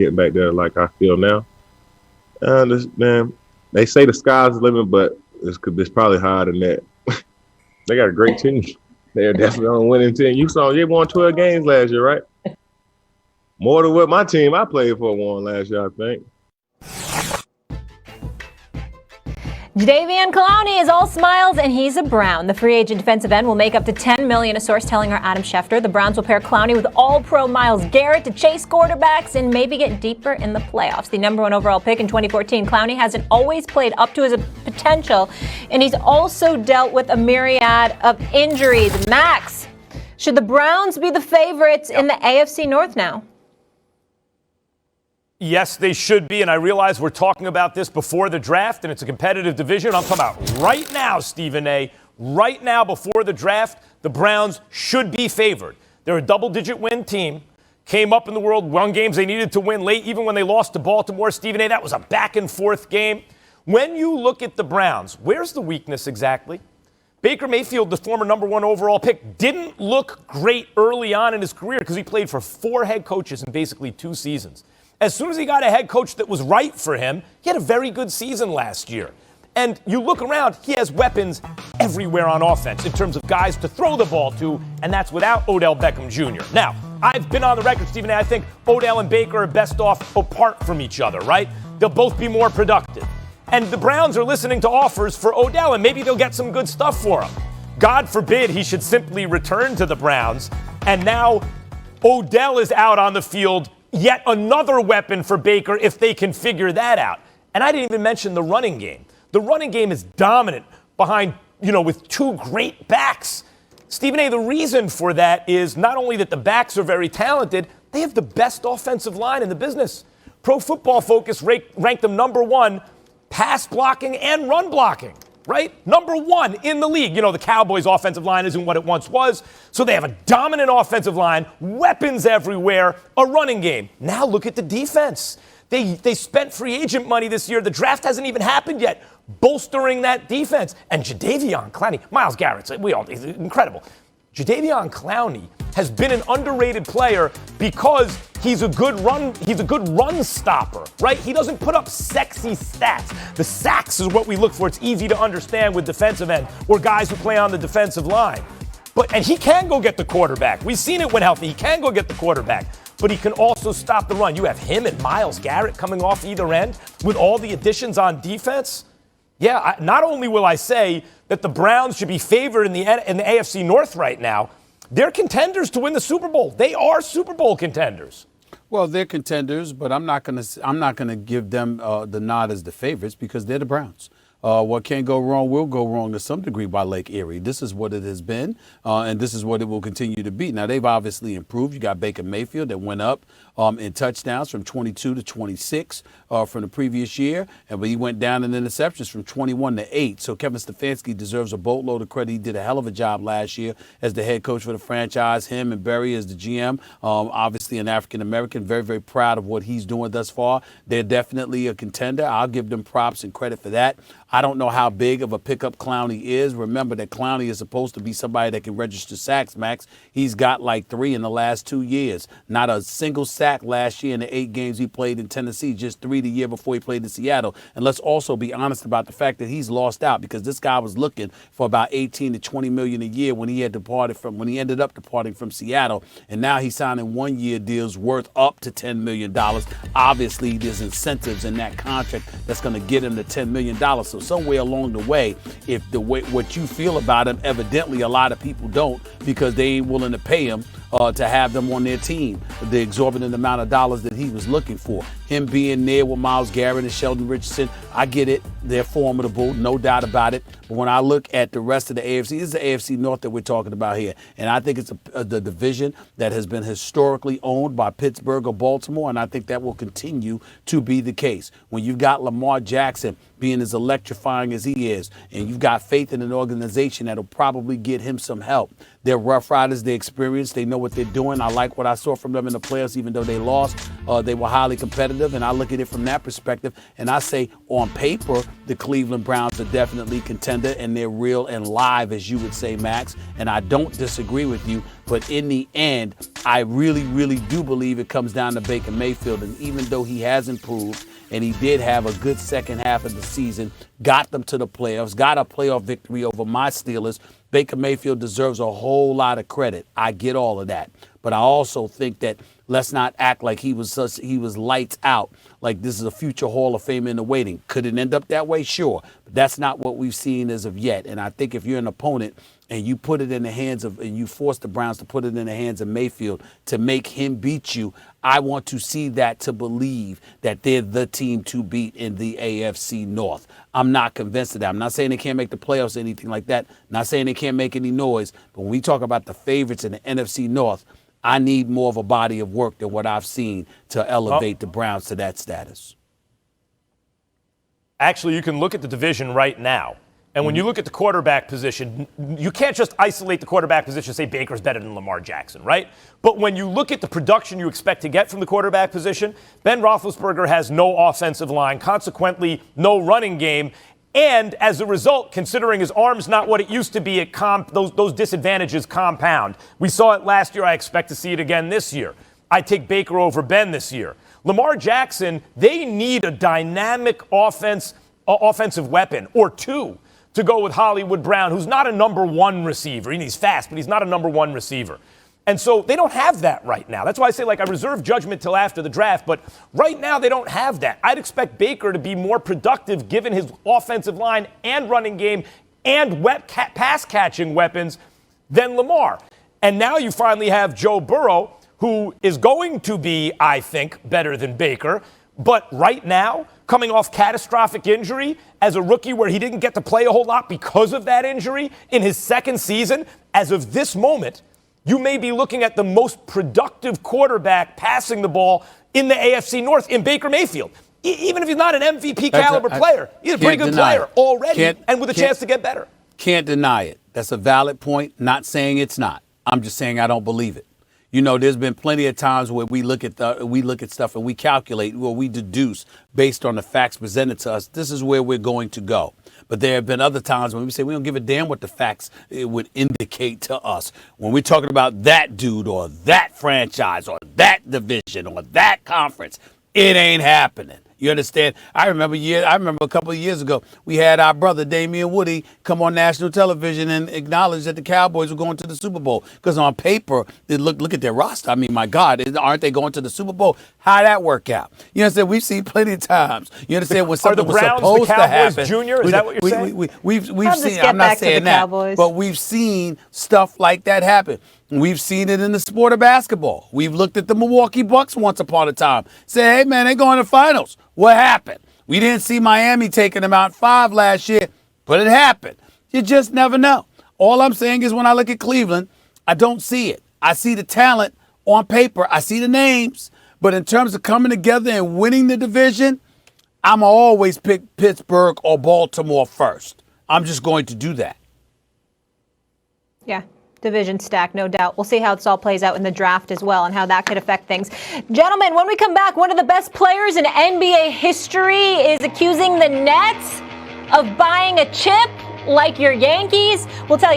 getting back there like I feel now. Man, they say the sky's the limit, but it's probably higher than that. They got a great team. They're definitely on a winning team. You saw they won 12 games last year, right? More than what my team I played for won last year, I think. Jadeveon Clowney is all smiles, and he's a Brown. The free agent defensive end will make up to $10 million, a source telling our Adam Schefter. The Browns will pair Clowney with All-Pro Myles Garrett to chase quarterbacks and maybe get deeper in the playoffs. The number 1 overall pick in 2014, Clowney hasn't always played up to his potential, and he's also dealt with a myriad of injuries. Max, should the Browns be the favorites in the AFC North now? Yes, they should be, and I realize we're talking about this before the draft, and it's a competitive division. I'm talking about right now, Stephen A. Right now, before the draft, the Browns should be favored. They're a double-digit win team. Came up in the world, won games they needed to win late, even when they lost to Baltimore. Stephen A., that was a back-and-forth game. When you look at the Browns, where's the weakness exactly? Baker Mayfield, the former number 1 overall pick, didn't look great early on in his career because he played for 4 head coaches in basically 2 seasons. As soon as he got a head coach that was right for him, he had a very good season last year. And you look around, he has weapons everywhere on offense in terms of guys to throw the ball to, and that's without Odell Beckham Jr. Now, I've been on the record, Stephen A., I think Odell and Baker are best off apart from each other, right? They'll both be more productive. And the Browns are listening to offers for Odell, and maybe they'll get some good stuff for him. God forbid he should simply return to the Browns, and now Odell is out on the field. Yet another weapon for Baker if they can figure that out. And I didn't even mention the running game. The running game is dominant behind, with 2 great backs. Stephen A., the reason for that is not only that the backs are very talented, they have the best offensive line in the business. Pro Football Focus ranked them number 1 pass blocking and run blocking. Right? Number 1 in the league. The Cowboys' offensive line isn't what it once was. So they have a dominant offensive line, weapons everywhere, a running game. Now look at the defense. They spent free agent money this year. The draft hasn't even happened yet, bolstering that defense. And Jadeveon Clowney, Myles Garrett, he's incredible. Jadeveon Clowney has been an underrated player because he's a good run stopper, right? He doesn't put up sexy stats. The sacks is what we look for. It's easy to understand with defensive end or guys who play on the defensive line. And he can go get the quarterback. We've seen it when healthy. He can go get the quarterback, but he can also stop the run. You have him and Myles Garrett coming off either end with all the additions on defense. Yeah, not only will I say that the Browns should be favored in the AFC North right now, they're contenders to win the Super Bowl. They are Super Bowl contenders. Well, they're contenders, but I'm not gonna give them the nod as the favorites because they're the Browns. What can go wrong will go wrong to some degree by Lake Erie. This is what it has been, and this is what it will continue to be. Now, they've obviously improved. You got Baker Mayfield that went up in touchdowns from 22 to 26 from the previous year, but he went down in interceptions from 21 to 8. So Kevin Stefanski deserves a boatload of credit. He did a hell of a job last year as the head coach for the franchise. Him and Berry as the GM, obviously an African-American, very, very proud of what he's doing thus far. They're definitely a contender. I'll give them props and credit for that. I don't know how big of a pickup Clowney is. Remember that Clowney is supposed to be somebody that can register sacks, Max. He's got like 3 in the last 2 years. Not a single sack last year in the 8 games he played in Tennessee, just 3 the year before he played in Seattle. And let's also be honest about the fact that he's lost out because this guy was looking for about 18 to 20 million a year when he ended up departing from Seattle. And now he's signing 1-year deals worth up to $10 million. Obviously, there's incentives in that contract that's going to get him to $10 million. So somewhere along the way, what you feel about him, evidently a lot of people don't because they ain't willing to pay him to have them on their team, the exorbitant amount of dollars that he was looking for. Him being there with Myles Garrett and Sheldon Richardson, I get it. They're formidable, no doubt about it. But when I look at the rest of the AFC, this is the AFC North that we're talking about here. And I think it's the division that has been historically owned by Pittsburgh or Baltimore, and I think that will continue to be the case. When you've got Lamar Jackson being as electrifying as he is, and you've got faith in an organization that'll probably get him some help. They're Rough Riders, they're experienced, they know what they're doing. I like what I saw from them in the playoffs, even though they lost. They were highly competitive, and I look at it from that perspective, and I say on paper, the Cleveland Browns are definitely contender, and they're real and live, as you would say, Max. And I don't disagree with you But in the end, I really, really do believe it comes down to Baker Mayfield. And even though he has improved, and he did have a good second half of the season, got them to the playoffs, got a playoff victory over my Steelers, Baker Mayfield deserves a whole lot of credit. I get all of that. But I also think that let's not act like he was lights out, like this is a future Hall of Fame in the waiting. Could it end up that way? Sure. But that's not what we've seen as of yet. And I think if you're an opponent and you put it in the hands of, and you force the Browns to put it in the hands of Mayfield to make him beat you, I want to see that to believe that they're the team to beat in the AFC North. I'm not convinced of that. I'm not saying they can't make the playoffs or anything like that. Not saying they can't make any noise. But when we talk about the favorites in the NFC North, I need more of a body of work than what I've seen to elevate the Browns to that status. Actually, you can look at the division right now. And when you look at the quarterback position, you can't just isolate the quarterback position and say Baker's better than Lamar Jackson, right? But when you look at the production you expect to get from the quarterback position, Ben Roethlisberger has no offensive line, consequently no running game. And as a result, considering his arm's not what it used to be, those disadvantages compound. We saw it last year. I expect to see it again this year. I take Baker over Ben this year. Lamar Jackson, they need a dynamic offensive weapon or two to go with Hollywood Brown, who's not a number one receiver. He's fast, but he's not a number one receiver. And so they don't have that right now. That's why I say, I reserve judgment till after the draft, but right now they don't have that. I'd expect Baker to be more productive given his offensive line and running game and pass-catching weapons than Lamar. And now you finally have Joe Burrow, who is going to be, I think, better than Baker. But right now, coming off catastrophic injury as a rookie where he didn't get to play a whole lot because of that injury in his second season, as of this moment, you may be looking at the most productive quarterback passing the ball in the AFC North in Baker Mayfield. Even if he's not an MVP caliber player, he's a pretty good player already and with a chance to get better. Can't deny it. That's a valid point. Not saying it's not. I'm just saying I don't believe it. You know, there's been plenty of times where we look at stuff and we calculate, we deduce based on the facts presented to us. This is where we're going to go. But there have been other times when we say we don't give a damn what the facts would indicate to us. When we're talking about that dude or that franchise or that division or that conference, it ain't happening. You understand? I remember a couple of years ago, we had our brother Damian Woody come on national television and acknowledge that the Cowboys were going to the Super Bowl. Because on paper, look at their roster. I mean, my God, aren't they going to the Super Bowl? How'd that work out? You understand? We've seen plenty of times. You understand? When something was supposed to happen. Junior? Is that what you're saying? We've seen, I'm not saying that, but we've seen stuff like that happen. We've seen it in the sport of basketball. We've looked at the Milwaukee Bucks once upon a time. Say, hey, man, they're going to finals. What happened? We didn't see Miami taking them out 5 last year, but it happened. You just never know. All I'm saying is when I look at Cleveland, I don't see it. I see the talent on paper. I see the names. But in terms of coming together and winning the division, I'm always pick Pittsburgh or Baltimore first. I'm just going to do that. Yeah. Division stack, no doubt. We'll see how this all plays out in the draft as well and how that could affect things. Gentlemen, when we come back, one of the best players in NBA history is accusing the Nets of buying a chip like your Yankees. We'll tell you.